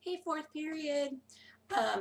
Hey, fourth period.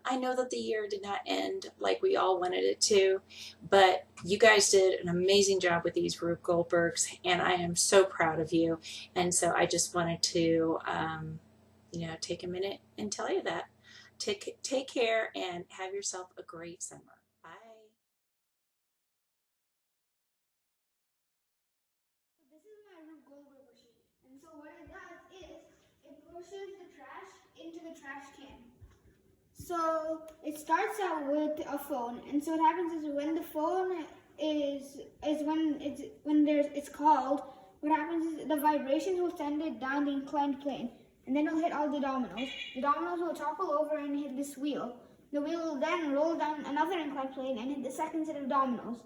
I know that the year did not end like we all wanted it to, but you guys did an amazing job with these Rube Goldbergs, and I am so proud of you. And so I just wanted to, take a minute and tell you that. Take care and have yourself a great summer. Bye. This is my Rube Goldberg machine. And so what it does is it pushes the trash into the trash can. So it starts out with a phone, and so what happens is when the phone is when it's called, what happens is the vibrations will send it down the inclined plane, and then it'll hit all the dominoes. The dominoes will topple over and hit this wheel. The wheel will then roll down another inclined plane and hit the second set of dominoes.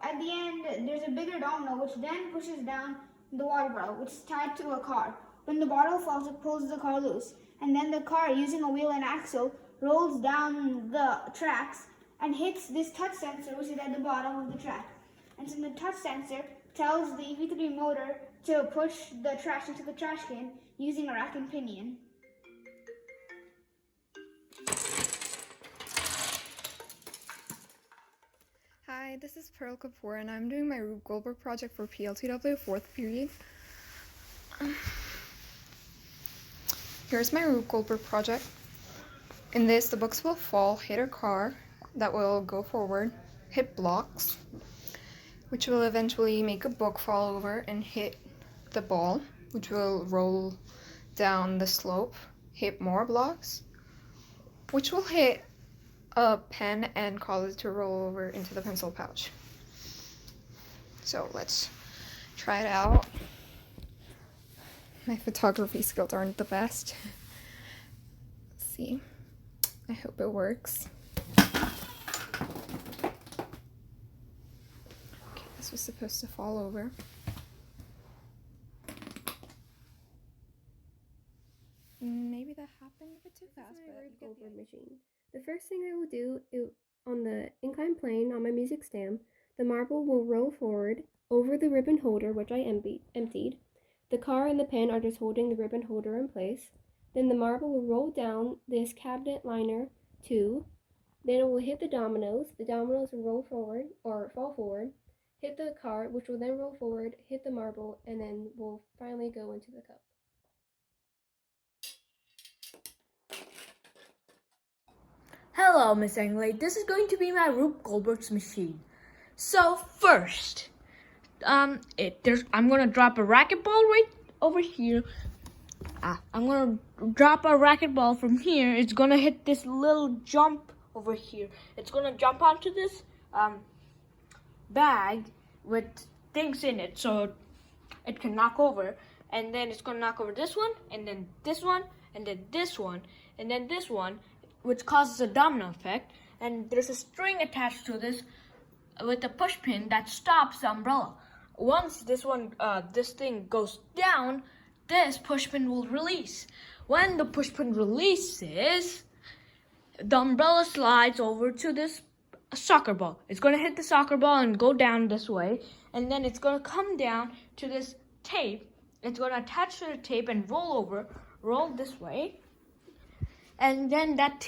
At the end, there's a bigger domino which then pushes down the water bottle, which is tied to a car. When the bottle falls, it pulls the car loose, and then the car, using a wheel and axle, rolls down the tracks and hits this touch sensor, which is at the bottom of the track. And so the touch sensor tells the EV3 motor to push the trash into the trash can using a rack and pinion. Hi, this is Pearl Kapoor, and I'm doing my Rube Goldberg project for PLTW 4th period. Here's my Rube Goldberg project. In this, the books will fall, hit a car that will go forward, hit blocks, which will eventually make a book fall over and hit the ball, which will roll down the slope, hit more blocks, which will hit a pen and cause it to roll over into the pencil pouch. So let's try it out. My photography skills aren't the best. Let's see. I hope it works. Okay, this was supposed to fall over. Maybe that happened a bit too fast, This is my but Rube you get the Goldberg idea. machine. The first thing I will do on the inclined plane on my music stand, the marble will roll forward over the ribbon holder, which I emptied. The car and the pen are just holding the ribbon holder in place. Then the marble will roll down this cabinet liner too. Then it will hit the dominoes. The dominoes will roll forward or fall forward, hit the car, which will then roll forward, hit the marble, and then will finally go into the cup. Hello, Miss Anglade. This is going to be my Rube Goldberg's machine. So first, I'm gonna drop a racquetball right over here. I'm gonna drop a racquetball from here. It's gonna hit this little jump over here. It's gonna jump onto this bag with things in it, so it can knock over. And then it's gonna knock over this one, and then this one, and then this one, and then this one, which causes a domino effect. And there's a string attached to this with a push pin that stops the umbrella. Once this thing goes down, this push pin will release. When the push pin releases, the umbrella slides over to this soccer ball. It's gonna hit the soccer ball and go down this way, and then it's gonna come down to this tape. It's gonna attach to the tape and roll this way. And then that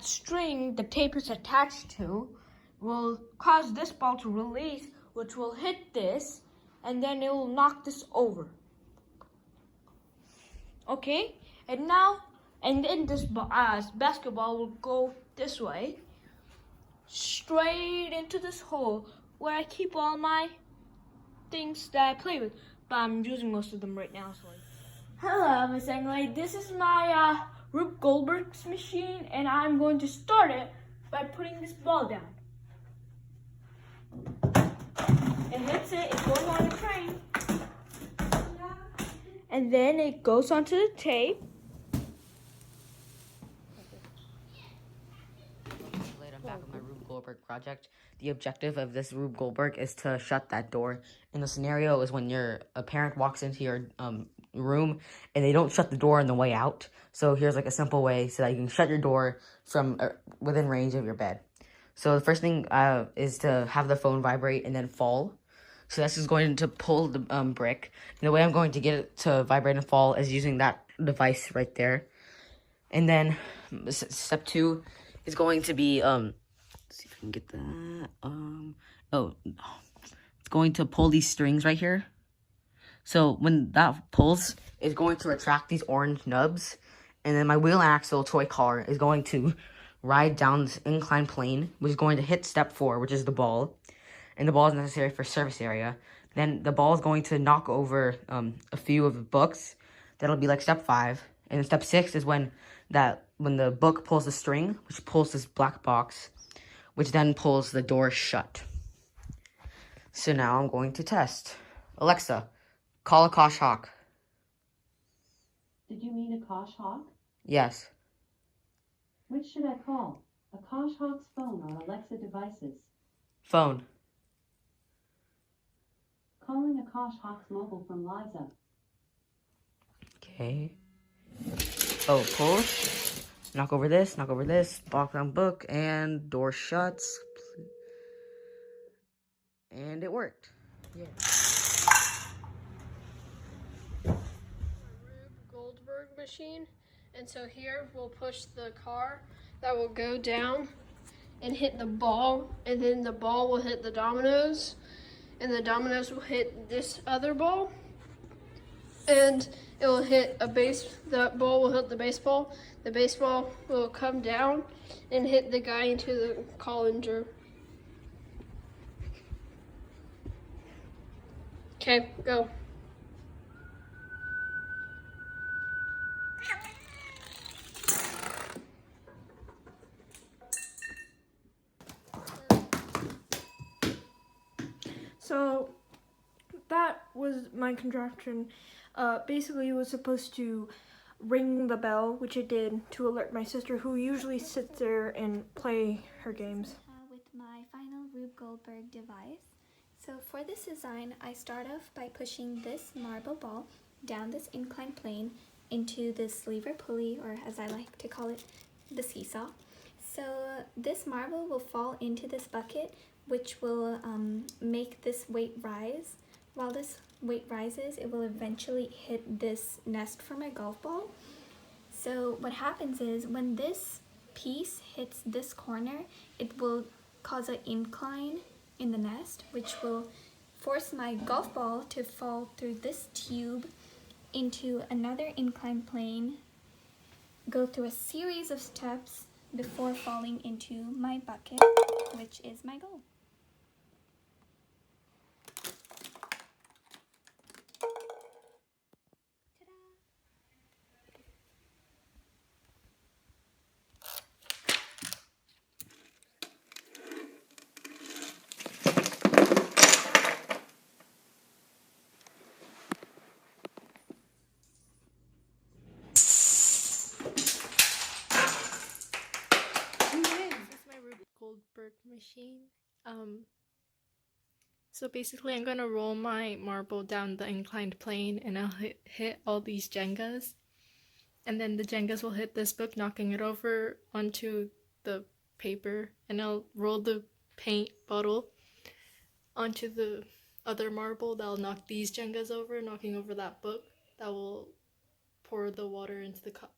string the tape is attached to will cause this ball to release, which will hit this, and then it will knock this over. Okay? And then this basketball will go this way, straight into this hole where I keep all my things that I play with. But I'm using most of them right now, so. Hello, Miss Anglade. This is my Rube Goldberg's machine, and I'm going to start it by putting this ball down. It hits it, it's going on the train. And then it goes onto the tape. I'm back with my Rube Goldberg project. The objective of this Rube Goldberg is to shut that door. And the scenario is when a parent walks into your room and they don't shut the door on the way out. So here's like a simple way so that you can shut your door from within range of your bed. So the first thing is to have the phone vibrate and then fall. So that's just going to pull the brick. And the way I'm going to get it to vibrate and fall is using that device right there. And then step 2 is going to be let's see if I can get that. Oh, it's going to pull these strings right here. So when that pulls, it's going to retract these orange nubs, and then my wheel and axle toy car is going to ride down this inclined plane, which is going to hit step 4, which is the ball, and the ball is necessary for surface area. Then the ball is going to knock over a few of the books. That'll be like step 5, and then step 6 is when the book pulls the string, which pulls this black box, which then pulls the door shut. So now I'm going to test. Alexa, call Akash Hawk. Did you mean Akash Hawk? Yes. Which should I call? Akash Hawk's phone or Alexa devices? Phone. Calling Akash Hawk's mobile from Liza. Okay. Oh, push. Knock over this, block down book, and door shuts. And it worked. Yeah. Rube Goldberg machine. And so here we'll push the car that will go down and hit the ball, and then the ball will hit the dominoes, and the dominoes will hit this other ball, and it will hit a base. The ball will hit the baseball. The baseball will come down and hit the guy into the colander. Okay, go. So that was my contraption. Basically, it was supposed to ring the bell, which it did, to alert my sister, who usually sits there and play her games. With my final Rube Goldberg device. So for this design, I start off by pushing this marble ball down this inclined plane into this lever pulley, or as I like to call it, the seesaw. So this marble will fall into this bucket, which will make this weight rise. While this weight rises, it will eventually hit this nest for my golf ball. So what happens is when this piece hits this corner, it will cause an incline in the nest, which will force my golf ball to fall through this tube into another inclined plane, go through a series of steps before falling into my bucket, which is my goal. Goldberg machine. So basically I'm gonna roll my marble down the inclined plane, and I'll hit all these Jengas, and then the Jengas will hit this book, knocking it over onto the paper, and I'll roll the paint bottle onto the other marble that'll knock these Jengas over, knocking over that book that will pour the water into the cup.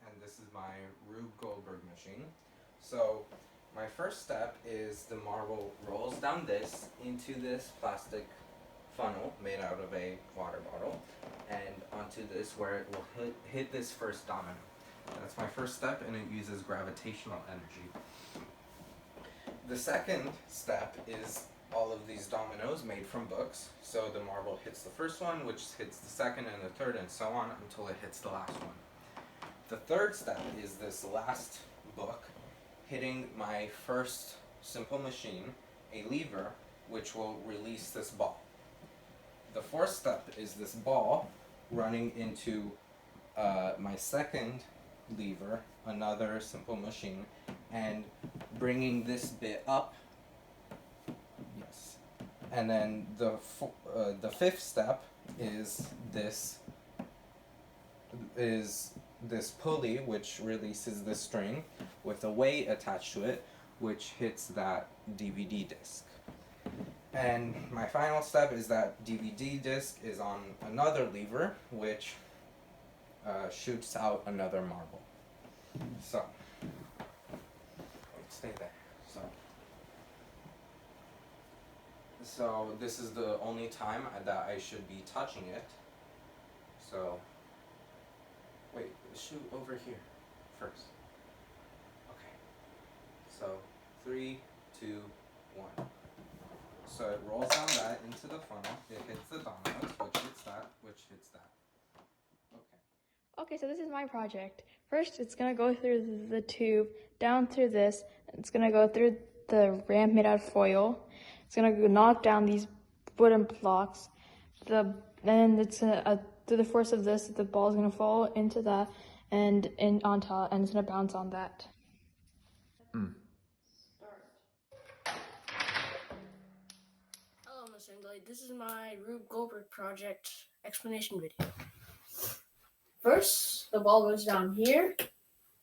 And this is my Rube Goldberg machine. So my first step is the marble rolls down this into this plastic funnel made out of a water bottle and onto this where it will hit this first domino. That's my first step, and it uses gravitational energy. The second step is all of these dominoes made from books. So the marble hits the first one, which hits the second and the third, and so on until it hits the last one. The third step is this last book hitting my first simple machine, a lever, which will release this ball. The fourth step is this ball running into my second lever, another simple machine, and bringing this bit up. Yes. And then the fifth step is this pulley, which releases the string with a weight attached to it, which hits that DVD disc. And my final step is that DVD disc is on another lever, which shoots out another marble. So, stay there. So this is the only time that I should be touching it. So, wait, shoot over here first. Okay. So, 3, 2, 1. So it rolls down that into the funnel. It hits the dominoes, which hits that, which hits that. Okay. Okay, so this is my project. First, it's gonna go through the tube, down through this. It's gonna go through the ramp made out of foil. It's gonna knock down these wooden blocks. Then it's gonna, through the force of this, the ball is gonna fall into that and on top, and it's gonna bounce on that. Hello, Miss Anglade. This is my Rube Goldberg project explanation video. First, the ball goes down here,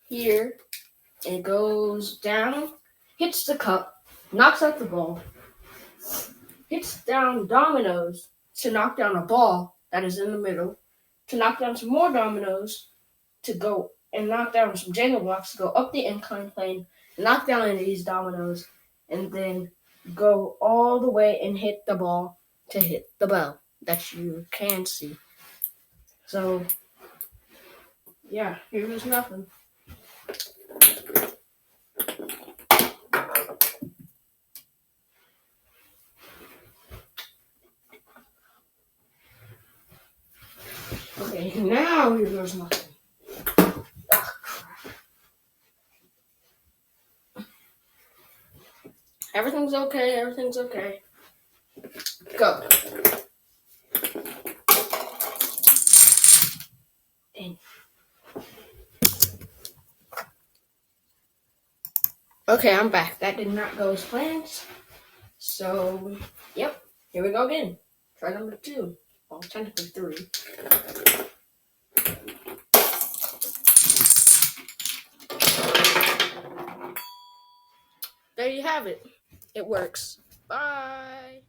it goes down, hits the cup, knocks out the ball, hits down dominoes to knock down a ball that is in the middle, to knock down some more dominoes, to go and knock down some Jenga blocks to go up the incline plane, knock down any of these dominoes, and then go all the way and hit the ball to hit the bell that you can see. So, yeah, here was nothing. Okay, now here goes nothing. Everything's okay. Go. And okay, I'm back. That did not go as planned. So, yep, here we go again. Try number 2. Well, technically 3. There you have it. It works. Bye.